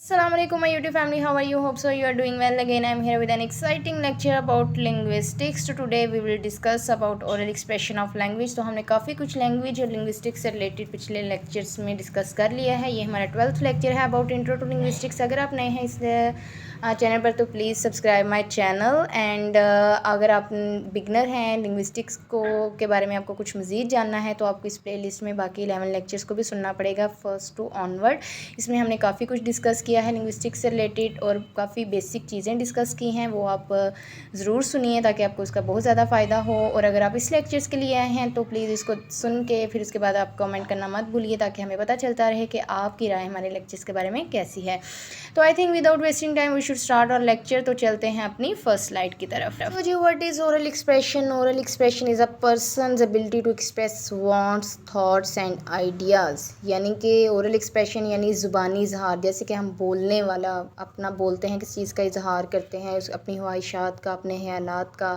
Assalamualaikum my YouTube family, how are you? Hope so you are doing well. Again I am here with an exciting lecture about linguistics. So today we will discuss about oral expression of language. तो हमने काफ़ी कुछ language और linguistics से related पिछले lectures में discuss कर लिया है. ये हमारा 12th लेक्चर है अबाउट इंट्रो टू लिंग्विस्टिक्स. अगर आप नए हैं इस चैनल पर तो please subscribe my channel. And अगर आप बिगनर हैं लिंग्विस्टिक्स को के बारे में आपको कुछ मज़ीद जानना है तो आपको इस प्लेलिस्ट में बाकी 11 लेक्चर्स को भी सुनना पड़ेगा फर्स्ट टू ऑनवर्ड. इसमें हमने काफ़ी कुछ डिस्कस किया है लिंग्विस्टिक्स से रिलेटेड और काफ़ी बेसिक चीज़ें डिस्कस की हैं. वो आप ज़रूर सुनिए ताकि आपको उसका बहुत ज़्यादा फ़ायदा हो. और अगर आप इस लेक्चर्स के लिए आए हैं तो प्लीज़ इसको सुन के फिर उसके बाद आप कमेंट करना मत भूलिए ताकि हमें पता चलता रहे कि आपकी राय हमारे लेक्चर्स के बारे में कैसी है. तो I think without wasting time we should start our lecture. तो चलते हैं अपनी फर्स्ट स्लाइड की तरफ. तो जी what is oral expression? Oral expression is a person's ability to express wants, thoughts and ideas. यानी कि ओरल एक्सप्रेशन यानी ज़ुबानी इजहार. जैसे कि हम बोलने वाला अपना बोलते हैं, किस चीज़ का इजहार करते हैं, अपनी ख्वाहिशात का, अपने ख्यालात का,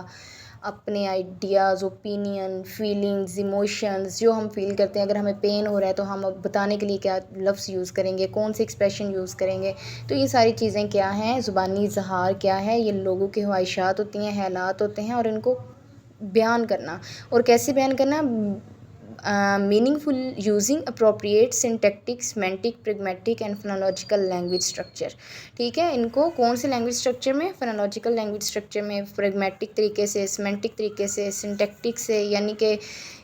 अपने आइडियाज़, ओपिनियन, फीलिंग्स, इमोशंस जो हम फील करते हैं. अगर हमें पेन हो रहा है तो हम अब बताने के लिए क्या लफ्ज़ यूज़ करेंगे, कौन से एक्सप्रेशन यूज़ करेंगे. तो ये सारी चीज़ें क्या हैं, ज़ुबानी इजहार क्या है. ये लोगों की ख्वाहिशात होती हैं, ख्यालात होते हैं और इनको बयान करना. और कैसे बयान करना? Meaningful using appropriate syntactic, semantic, pragmatic and phonological language structure. ठीक है, इनको कौन से लैंग्वेज स्ट्रक्चर में? फोनोलॉजिकल लैंग्वेज स्ट्रक्चर में, प्रैग्मेटिक तरीके से, सेमेंटिक तरीके से, सिंटैक्टिक से यानी कि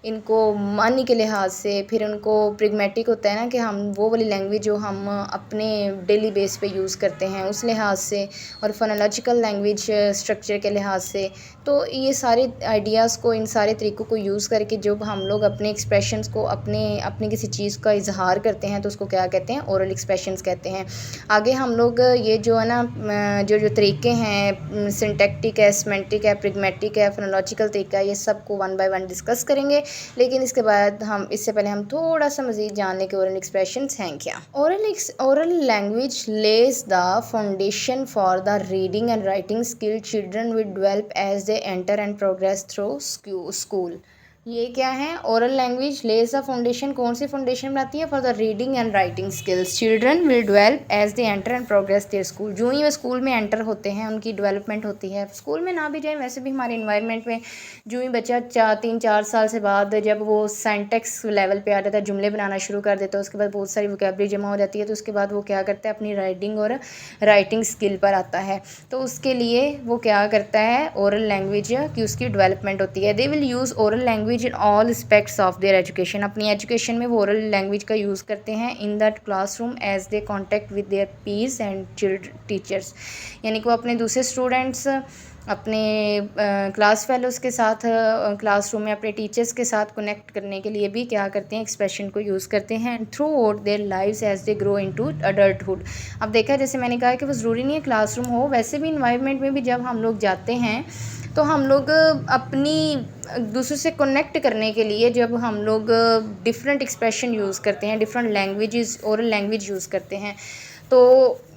इनको मानी के लिहाज से. फिर उनको प्रैग्मेटिक होता है ना कि हम वो वाली लैंग्वेज जो हम अपने डेली बेस पे यूज़ करते हैं उस लिहाज से. और फोनोलॉजिकल लैंग्वेज स्ट्रक्चर के लिहाज से. तो ये सारे आइडियाज़ को, इन सारे तरीक़ों को यूज़ करके जब हम लोग अपने एक्सप्रेशंस को अपनी किसी चीज़ का इजहार करते हैं तो उसको क्या कहते हैं? ओरल एक्सप्रेशंस कहते हैं. आगे हम लोग ये जो है ना जो तरीके हैं, सिंटैक्टिक है, सेमेंटिक है, प्रैग्मेटिक है, फोनोलॉजिकल तरीका है, ये सब को वन बाय वन डिस्कस करेंगे. लेकिन इसके बाद इससे पहले हम थोड़ा सा मज़ीद जान लें कि ओरल एक्सप्रेशंस हैं क्या. Oral language lays the foundation for the reading and writing skill children will develop as they enter and progress through school. ये क्या है? Oral language lays the foundation. कौन सी फाउंडेशन बनाती है? For the reading and writing skills children will develop as they enter and progress their school. जो ही वो स्कूल में एंटर होते हैं उनकी डेवलपमेंट होती है. स्कूल में ना भी जाए वैसे भी हमारे इन्वायरमेंट में जो ही बच्चा 3-4 साल से बाद जब वो सेंटेक्स लेवल पे आ जाता है, जुमले बनाना शुरू कर देता है, उसके बाद बहुत सारी वोकैबुलरी जमा हो जाती है. तो उसके बाद वो क्या करता है? अपनी राइटिंग और राइटिंग स्किल पर आता है. तो उसके लिए वो क्या करता है? ओरल लैंग्वेज की उसकी डेवलपमेंट होती है. They will use oral language in all aspects of their education. अपनी एजुकेशन में वो ओरल लैंग्वेज का यूज़ करते हैं in that classroom as they contact with their peers and teachers. यानी कि वो अपने दूसरे स्टूडेंट्स, अपने क्लास फेलोज़ के साथ क्लासरूम में अपने टीचर्स के साथ कनेक्ट करने के लिए भी क्या करते हैं? एक्सप्रेशन को यूज़ करते हैं throughout their lives as they grow into adulthood. अब देखा, जैसे मैंने कहा कि वो ज़रूरी नहीं है क्लासरूम हो, वैसे भी इन्वायरमेंट में भी जब हम लोग जाते हैं तो हम लोग अपनी दूसरों से कनेक्ट करने के लिए जब हम लोग डिफरेंट एक्सप्रेशन यूज़ करते हैं, different languages, oral language use करते हैं. तो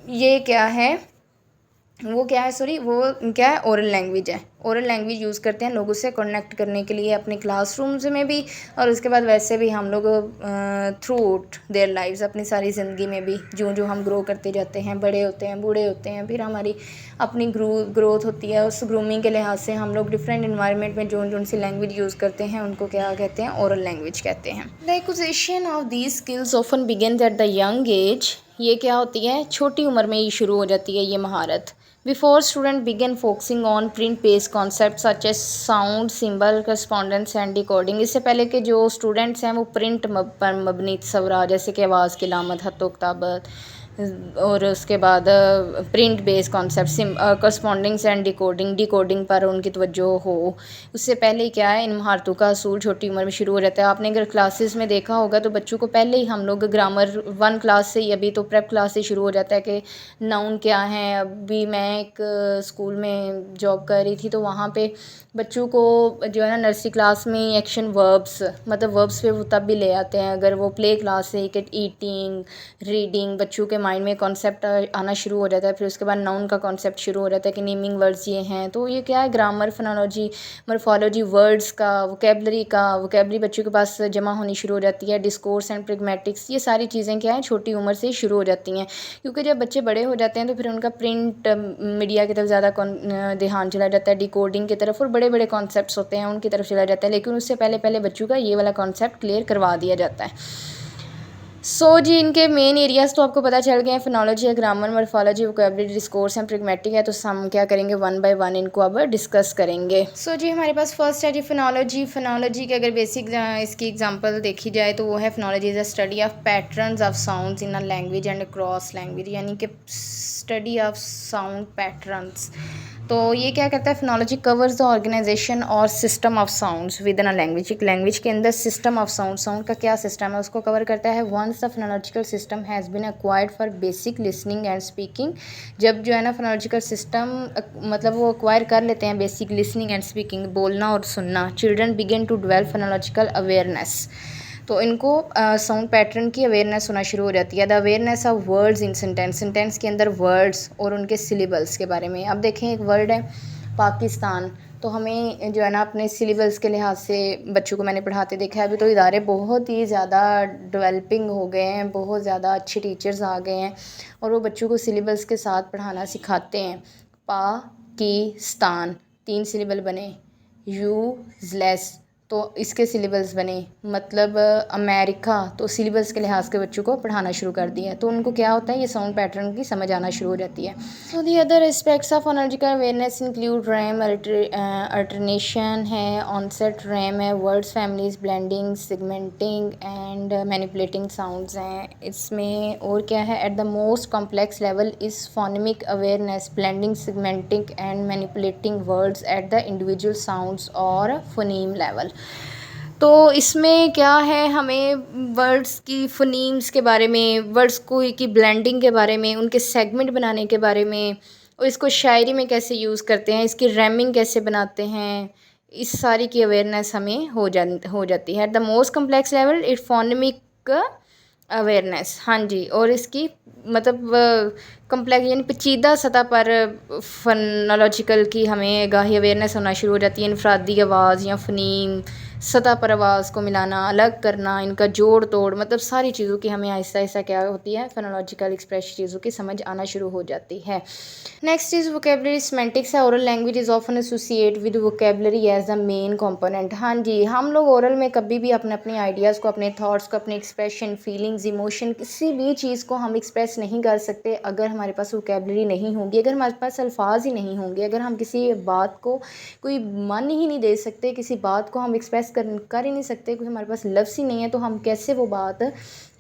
ये क्या है? वो क्या है? सॉरी, वो क्या है? ओरल लैंग्वेज है. ओरल लैंग्वेज यूज़ करते हैं लोगों से कनेक्ट करने के लिए अपने क्लासरूम्स में भी और उसके बाद वैसे भी हम लोग थ्रू आउट देयर लाइव्स, अपनी सारी ज़िंदगी में भी जो जो हम ग्रो करते जाते हैं, बड़े होते हैं, बूढ़े होते हैं, फिर हमारी अपनी ग्रोथ होती है. उस ग्रूमिंग के लिहाज से हम लोग डिफरेंट इन्वायरमेंट में जो जो सी लैंग्वेज यूज़ करते हैं उनको क्या कहते हैं? ओरल लैंग्वेज कहते हैं. The acquisition of these skills often begins at the young age. ये क्या होती है? छोटी उम्र में ही शुरू हो जाती है ये महारत. Before students begin focusing on print-based concepts such as sound, symbol, correspondence and decoding. इससे पहले के जो स्टूडेंट्स हैं वो प्रिंट पर मबनी तस्वुरात जैसे कि आवाज़ की लामत, खत किताबत और उसके बाद print based concept, correspondences and decoding पर उनकी तवज्जो हो. उससे पहले क्या है? इन महारतों का असूल छोटी उम्र में शुरू हो जाता है. आपने अगर क्लासेस में देखा होगा तो बच्चों को पहले ही हम लोग ग्रामर 1 क्लास से ही, अभी तो प्रेप क्लास से शुरू हो जाता है कि नाउन क्या है. अभी मैं एक स्कूल में जॉब कर रही थी तो वहाँ पे बच्चों को जो है ना नर्सरी क्लास में एक्शन वर्ब्स, मतलब वर्ब्स पे वो तब भी ले आते हैं. अगर वो प्ले क्लास से कि ईटिंग, रीडिंग, बच्चों के माइंड में कॉन्सेप्ट आना शुरू हो जाता है, फिर उसके बाद नाउन का कॉन्सेप्ट शुरू हो जाता है कि नेमिंग वर्ड्स ये हैं। तो ये क्या है, ग्रामर, फोनोलॉजी, मॉर्फोलॉजी, वर्ड्स का वोकेबलरी बच्चों के पास जमा होनी शुरू हो जाती है। डिस्कोर्स एंड प्रैग्मेटिक्स, ये सारी चीज़ें क्या हैं, छोटी उम्र से शुरू हो जाती हैं, क्योंकि जब बच्चे बड़े हो जाते हैं तो फिर उनका प्रिंट मीडिया की तरफ ज़्यादा ध्यान चला जाता है, डिकोडिंग की तरफ, और बड़े बड़े कॉन्सेप्ट्स होते हैं उनकी तरफ चला जाता है। लेकिन उससे पहले पहले बच्चों का ये वाला कॉन्सेप्ट क्लियर करवा दिया जाता है। जी इनके मेन एरियाज़ तो आपको पता चल गए हैं, फिनोलॉजी है, grammar, morphology, vocabulary, discourse and pragmatic है। तो हम क्या करेंगे, वन बाय वन इनको अब डिस्कस करेंगे। जी हमारे पास फर्स्ट है जी फिनोलॉजी। फिनोलॉजी के अगर बेसिक इसकी एग्जांपल देखी जाए तो वो है, phonology is a study of patterns of sounds in a language and cross language, यानी कि स्टडी ऑफ साउंड पैटर्न्स। तो ये क्या करता है, फिनोलॉजी कवर्स द ऑर्गेनाइजेशन और system of sounds with in a language. एक लैंग्वेज के अंदर सिस्टम ऑफ साउंड का क्या सिस्टम है उसको कवर करता है। Once the phonological system has been acquired for basic listening and speaking, जब जो है ना फिनोलॉजिकल सिस्टम मतलब वो एक्वायर कर लेते हैं बेसिक लिसनिंग एंड स्पीकिंग, बोलना और सुनना, children begin to develop phonological awareness. तो इनको साउंड पैटर्न की अवेयरनेस होना शुरू हो जाती है। The awareness of words in sentence के अंदर वर्ड्स और उनके सिलेबल्स के बारे में। अब देखें, एक वर्ड है पाकिस्तान, तो हमें जो है ना अपने सिलेबल्स के लिहाज से बच्चों को मैंने पढ़ाते देखा है। अभी तो इदारे बहुत ही ज़्यादा डेवलपिंग हो गए हैं, बहुत ज़्यादा अच्छे टीचर्स आ गए हैं और वो बच्चों को सिलेबल्स के साथ पढ़ाना सिखाते हैं। पाकिस्तान 3 सिलेबल बने, यूज़लेस तो इसके सिलेबस बने, मतलब अमेरिका, तो सिलेबस के लिहाज के बच्चों को पढ़ाना शुरू कर दिया। तो उनको क्या होता है, ये साउंड पैटर्न की समझ आना शुरू हो जाती है। So the other aspects of phonological awareness include rhyme, alliteration है, ऑनसेट रैम है, words families, blending, segmenting and manipulating sounds हैं इसमें। और क्या है, at the most complex level is phonemic awareness, blending, segmenting and manipulating words at the individual sounds और phoneme level. तो इसमें क्या है, हमें वर्ड्स की फोनीम्स के बारे में, वर्ड्स को की ब्लेंडिंग के बारे में, उनके सेगमेंट बनाने के बारे में, और इसको शायरी में कैसे यूज़ करते हैं, इसकी रैमिंग कैसे बनाते हैं, इस सारी की अवेयरनेस हमें हो जाती है। At the most complex level it phonemic awareness, हाँ जी, और इसकी मतलब कम्प्लेक्स यानी पेचीदा सतह पर फोनोलॉजिकल की हमें गाही अवेयरनेस होना शुरू हो जाती है। इनफरादी आवाज़ या फ़नीम सतह पर आवाज़ को मिलाना, अलग करना, इनका जोड़ तोड़, मतलब सारी चीज़ों की हमें आहिस्ता आहिस्ता क्या होती है, फोनोलॉजिकल एक्सप्रेस चीज़ों की समझ आना शुरू हो जाती है। नेक्स्ट इज़ वोकेबलरी सिमेंटिक्स है। Oral language is often associate with vocabulary as the main component. हाँ जी, हम लोग ओरल में कभी भी अपने आइडियाज़ को, अपने थॉट्स को, अपने एक्सप्रेशन, फीलिंग्स, इमोशन, किसी भी चीज़ को हम एक्सप्रेस नहीं कर सकते अगर हमारे पास वोकेबलरी नहीं होगी, अगर हमारे पास अल्फाज ही नहीं होंगे, अगर हम किसी बात को कोई मन ही नहीं दे सकते, किसी बात को हम एक्सप्रेस कर ही नहीं सकते, क्योंकि हमारे पास लफ्ज़ ही नहीं है, तो हम कैसे वो बात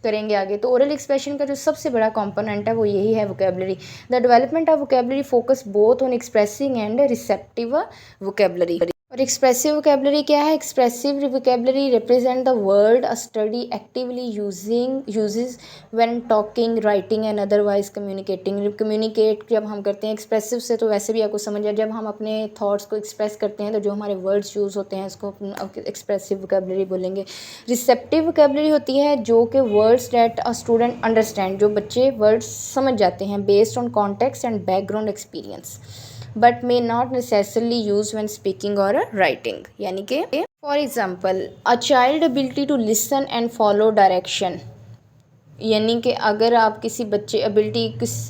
करेंगे आगे। तो ओरल एक्सप्रेशन का जो सबसे बड़ा कंपोनेंट है वो यही है, vocabulary. The development of vocabulary focus both on expressing and receptive vocabulary. और एक्सप्रेसिव वोकेबलरी क्या है, expressive vocabulary represent the word a study actively uses when talking, writing and otherwise communicating. Communicate जब हम करते हैं एक्सप्रेसिव से, तो वैसे भी आपको समझ आए, जब हम अपने थॉट्स को एक्सप्रेस करते हैं तो जो हमारे वर्ड्स यूज़ होते हैं उसको एक्सप्रेसिव वोकेबलरी बोलेंगे। रिसेप्टिव वोकेबलरी होती है जो कि words that a student understand, जो बच्चे वर्ड्स समझ जाते हैं, based on context and background experience, but may not necessarily use when speaking और राइटिंग। यानी कि for example, a child ability to listen and follow direction, यानी कि अगर आप किसी बच्चे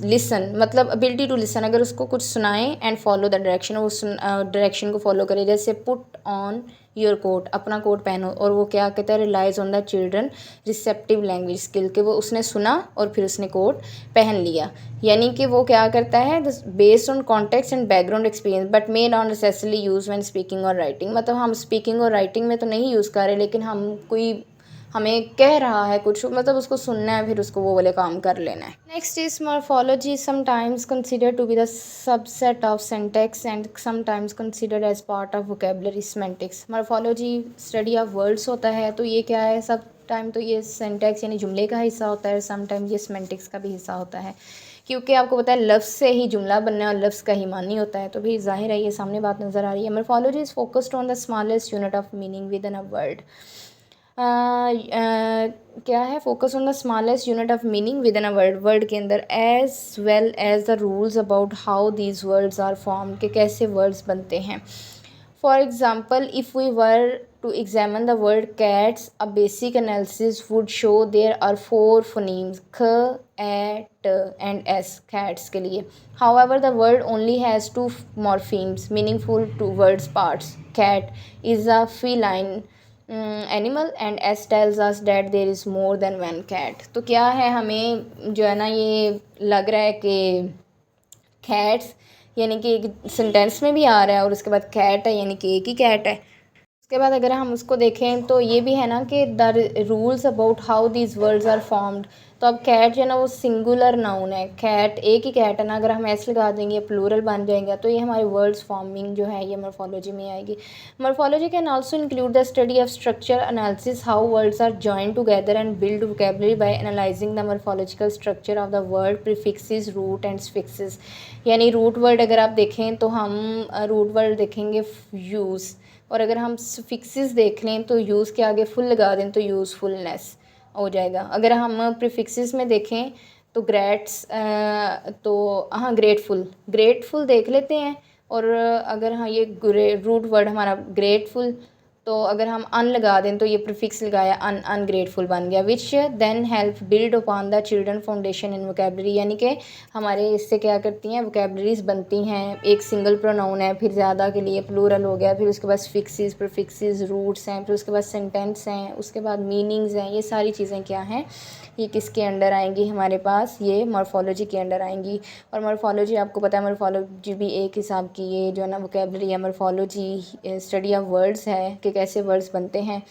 लिसन, मतलब एबिलिटी टू लिसन, अगर उसको कुछ सुनाएं एंड फॉलो द डायरेक्शन, वो डायरेक्शन को फॉलो करे, जैसे पुट ऑन योर कोट, अपना कोट पहनो, और वो क्या कहता है, relies on the children receptive language skill, के वो उसने सुना और फिर उसने कोट पहन लिया। यानी कि वो क्या करता है, based on context and background experience, but may not necessarily use when speaking और राइटिंग। मतलब हम स्पीकिंग और राइटिंग में तो नहीं यूज़ कर रहे, लेकिन हम कोई हमें कह रहा है कुछ, मतलब उसको सुनना है, फिर उसको वो वाले काम कर लेना है। Next is morphology, sometimes consider to be the subset of syntax and sometimes consider as part of vocabulary semantics. Morphology study of words होता है, तो ये क्या है, सब टाइम तो ये सिंटैक्स यानी जुमले का हिस्सा होता है, समटाइम ये सिमेंटिक्स का भी हिस्सा होता है, क्योंकि आपको पता है लफ्ज़ से ही जुमला बनना है और लफ्ज़ का ही मानी होता है। तो भी जाहिर है ये सामने बात नज़र आ रही है। Morphology is focused on the smallest unit of meaning within a word. क्या है, focus on the smallest unit of meaning within a word, word के अंदर, as well as the rules about how these words are form, के कैसे words बनते हैं. For example, if we were to examine the word cats, a basic analysis would show there are 4 phonemes k, a, t and s, cats के लिए. However, the word only has 2 morphemes meaningful to words parts. Cat is a feline animal and S tells us that there is more than one cat. तो क्या है, हमें जो है ना ये लग रहा है कि कैट्स यानी कि एक सेंटेंस में भी आ रहा है और उसके बाद कैट है यानी कि एक ही कैट है. उसके बाद अगर हम उसको देखें तो ये भी है ना कि the rules about how these words are formed. तो अब कैट जो है ना वो सिंगुलर नाउन है, कैट एक ही कैट है ना, अगर हम ऐसे लगा देंगे प्लूरल बन जाएगा तो ये हमारे वर्ड्स फॉर्मिंग जो है ये मॉर्फोलॉजी में आएगी. Morphology can also include the study of structure analysis, how words are joined together and build vocabulary by analysing the morphological structure of the word, prefixes, root and suffixes. यानी root word अगर आप देखें तो हम root word देखेंगे use, और अगर हम फिक्सेस देख लें तो यूज़ के आगे फुल लगा दें तो यूज़फुलनेस हो जाएगा. अगर हम प्रीफिक्सेस में देखें तो ग्रेट्स तो हाँ ग्रेटफुल, ग्रेटफुल देख लेते हैं. और अगर हाँ ये रूट वर्ड हमारा ग्रेटफुल, तो अगर हम अन लगा दें तो ये प्रीफिक्स लगाया अनग्रेटफुल बन गया, which then help build upon the children foundation in vocabulary. यानी कि हमारे इससे क्या करती हैं, वोकैबुलरीज बनती हैं. एक सिंगल प्रोनाउन है, फिर ज़्यादा के लिए प्लूरल हो गया, फिर उसके बाद फिक्सेस, प्रीफिक्सेस, रूट्स हैं, फिर उसके बाद सेंटेंस हैं, उसके बाद मीनिंग्स हैं. ये सारी चीज़ें क्या हैं, ये किसके अंडर आएंगी हमारे पास, ये मॉर्फोलॉजी के अंडर आएंगी. और मॉर्फोलॉजी आपको पता है, मॉर्फोलॉजी भी एक हिसाब की ये जो है ना वोकैबुलरी है, मॉर्फोलॉजी स्टडी ऑफ वर्ड्स है कि कैसे वर्ड्स बनते हैं.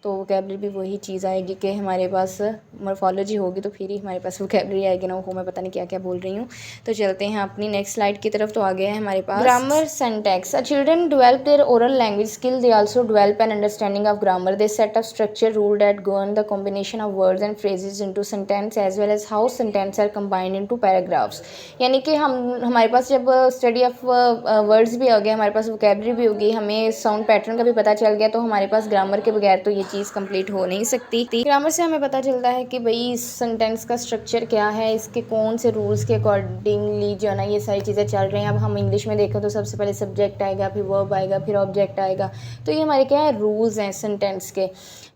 तो वोकैबुलरी भी वही चीज़ आएगी कि हमारे पास मॉर्फोलॉजी होगी तो फिर ही हमारे पास वोकैबुलरी आएगी ना. वो मैं पता नहीं क्या क्या बोल रही हूँ. तो चलते हैं अपनी नेक्स्ट स्लाइड की तरफ. तो आ गया है हमारे पास grammar syntax. Children develop their oral language skill, they also develop an understanding of grammar. The set of structure rule that govern the combination of words and phrases into sentence as well as how sentence are combined into paragraphs. यानी कि हमारे पास जब study of words भी हो गया, हमारे पास vocabulary भी होगी, हमें साउंड पैटर्न का भी पता चल गया, तो हमारे पास ग्रामर के बगैर तो ये चीज़ कंप्लीट हो नहीं सकती. ग्रामर से हमें पता चलता है कि भाई सेंटेंस का स्ट्रक्चर क्या है, इसके कौन से रूल्स के अकॉर्डिंगली जो है ना ये सारी चीज़ें चल रही हैं. अब हम इंग्लिश में देखें तो सबसे पहले सब्जेक्ट आएगा, फिर वर्ब आएगा, फिर ऑब्जेक्ट आएगा. तो ये हमारे क्या है, रूल्स हैं सेंटेंस के.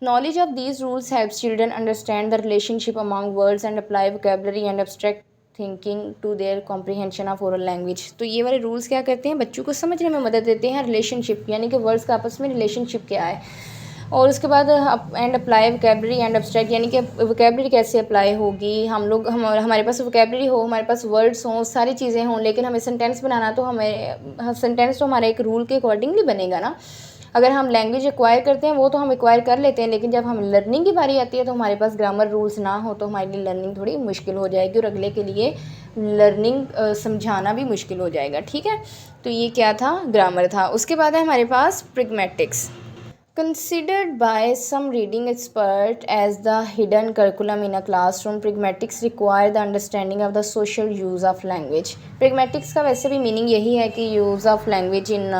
Knowledge of these rules helps children understand the relationship among words and apply vocabulary and abstract thinking to their comprehension of oral language. तो ये वाले रूल्स क्या करते हैं, बच्चों को समझने में मदद देते हैं. रिलेशनशिप यानी कि वर्ड्स का आपस में रिलेशनशिप क्या है. और उसके बाद and apply vocabulary and abstract, यानी कि वोकैबुलरी कैसे अप्लाई होगी. हमारे पास वोकैबुलरी हो, हमारे पास वर्ड्स हों, सारी चीज़ें हों, लेकिन हमें सेंटेंस बनाना तो हमें सेंटेंस तो हमारा एक रूल के अकॉर्डिंगली बनेगा ना. अगर हम लैंग्वेज एक्वायर करते हैं वो तो हम एक्वायर कर लेते हैं, लेकिन जब हम लर्निंग की बारी आती है तो हमारे पास ग्रामर रूल्स ना हो तो हमारे लिए लर्निंग थोड़ी मुश्किल हो जाएगी और अगले के लिए लर्निंग समझाना भी मुश्किल हो जाएगा. ठीक है, तो ये क्या था, ग्रामर था. उसके बाद है हमारे पास प्रैग्मैटिक्स. Considered by some reading expert as the hidden curriculum in a classroom, pragmatics require the understanding of the social use of language. Pragmatics का वैसे भी मीनिंग यही है कि use of language in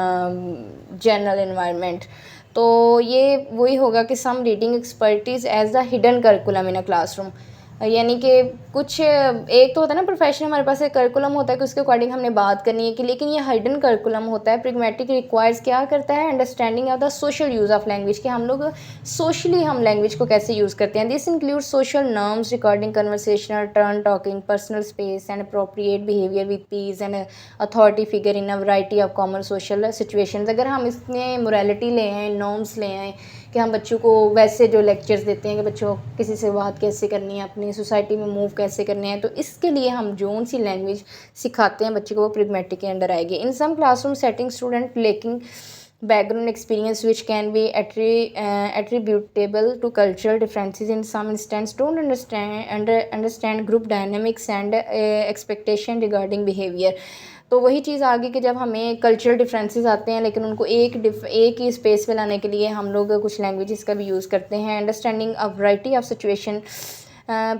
general environment. तो ये वही होगा कि some reading expertise as the hidden curriculum in a classroom. यानी कि कुछ एक तो होता है ना प्रोफेशन, हमारे पास एक करिकुलम होता है कि उसके अकॉर्डिंग हमने बात करनी है कि, लेकिन ये हिडन करिकुलम होता है. प्रैग्मैटिक रिक्वायर्स क्या करता है, understanding of the social use of language, कि हम लोग सोशली हम लैंग्वेज को कैसे यूज़ करते हैं. This include social norms recording conversational turn talking personal space and appropriate behaviour with piece and authority figure in a variety of common social situations. अगर हम इसमें मोरालिटी ले आएँ, नॉर्म्स ले आएँ कि हम बच्चों को वैसे जो लेक्चर्स देते हैं कि बच्चों किसी से बात कैसे करनी है, अपनी सोसाइटी में मूव कैसे करने हैं, तो इसके लिए हम जो सी लैंग्वेज सिखाते हैं बच्चे को वो प्रैग्मैटिक के अंडर आएगी. In some classroom setting student lacking background experience which can be attributable to cultural differences in some instance don't understand group dynamics and expectation regarding behavior. तो वही चीज़ आगे कि जब हमें कल्चरल डिफरेंसेस आते हैं लेकिन उनको एक ही स्पेस पे लाने के लिए हम लोग कुछ लैंग्वेजेस का भी यूज़ करते हैं. Understanding a variety of situation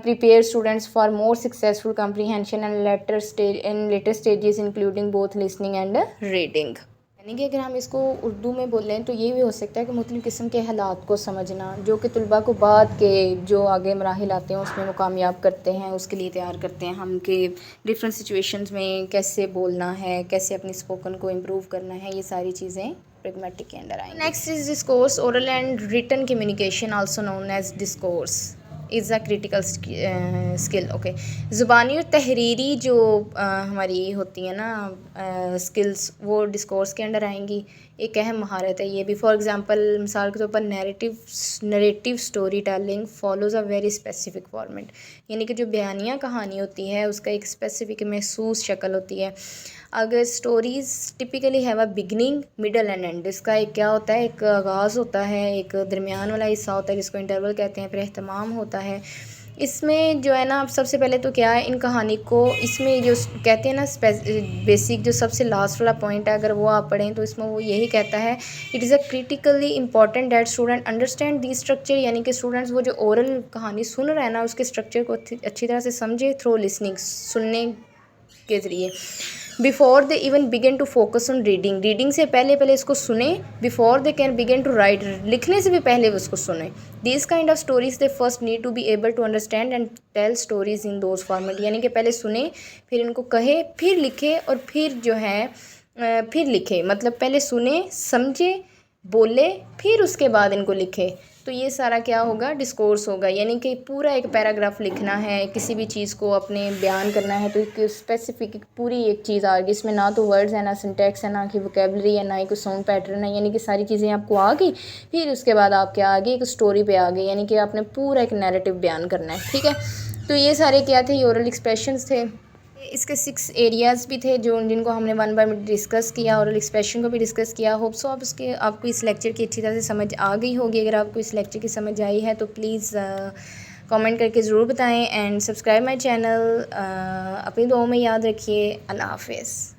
prepare students for more successful comprehension and later stages including both listening and reading. यानी कि अगर हम इसको उर्दू में बोलें तो ये भी हो सकता है कि मुख्तलिफ़ किस्म के हालात को समझना, जो कि तलबा को बाद के जो आगे मराहिल आते हैं उसमें वो कामयाब करते हैं, उसके लिए तैयार करते हैं हम कि डिफरेंट सिचुएशंस में कैसे बोलना है, कैसे अपनी स्पोकन को इम्प्रूव करना है, ये सारी चीज़ें प्रैग्मेटिक के अंदर आएंगी। Next is discourse, oral and written communication also known as discourse is a critical skill. Okay, ज़ुबानी और तहरीरी जो हमारी होती है ना स्किल्स, वो डिस्कोर्स के अंडर आएंगी। एक अहम महारत है ये भी। फॉर एग्जांपल, मिसाल के तौर पर narrative story telling follows a very specific format, यानी कि जो बयानिया कहानी होती है उसका एक स्पेसिफिक महसूस शक्ल होती है। अगर stories typically have a beginning middle and and, इसका एक क्या होता है, एक आगाज़ होता है, एक दरमियान वाला हिस्सा होता है जिसको इंटरवल कहते हैं, फिर एहतमाम होता है। इसमें जो है ना, सबसे पहले तो क्या है, इन कहानी को इसमें जो कहते हैं ना बेसिक जो सबसे लास्ट वाला पॉइंट है, अगर वो आप पढ़ें तो इसमें वो यही कहता है, it is a critically important that student understand the structure, यानी कि स्टूडेंट्स वो जो ओरल कहानी सुन रहे हैं ना उसके स्ट्रक्चर को अच्छी तरह से समझे थ्रू लिसनिंग, सुनने के ज़रिए। Before they even begin to focus on reading, reading से पहले इसको सुने। Before they can begin to write, लिखने से भी पहले उसको सुने। This kind of stories they first need to be able to understand and tell stories in those format, यानी कि पहले सुने, फिर इनको कहे, फिर लिखे, और फिर जो है फिर लिखे, मतलब पहले सुने, समझे, बोले, फिर उसके बाद इनको लिखे। तो ये सारा क्या होगा, डिस्कोर्स होगा, यानी कि पूरा एक पैराग्राफ लिखना है, किसी भी चीज़ को अपने बयान करना है तो एक स्पेसिफिक पूरी एक चीज़ आ गई, इसमें ना तो वर्ड्स है, ना सिंटैक्स है, ना कि वोकेबलरी है, ना ही कोई साउंड पैटर्न है, यानी कि सारी चीज़ें आपको आ गई। फिर उसके बाद आप क्या आ गए, एक स्टोरी पे आ गए, यानी कि आपने पूरा एक नैरेटिव बयान करना है। ठीक है, तो ये सारे क्या थे, ये ओरल एक्सप्रेशंस थे। इसके 6 एरियाज़ भी थे जो जिनको हमने वन बाय वन डिस्कस किया, और एक्सप्रेशन को भी डिस्कस किया। होप सो आपको इस लेक्चर की अच्छी तरह से समझ आ गई होगी। अगर आपको इस लेक्चर की समझ आई है तो प्लीज़ कमेंट करके ज़रूर बताएं, एंड सब्सक्राइब माय चैनल। अपनी दुआओं में याद रखिए। अल्लाह हाफ़िज़।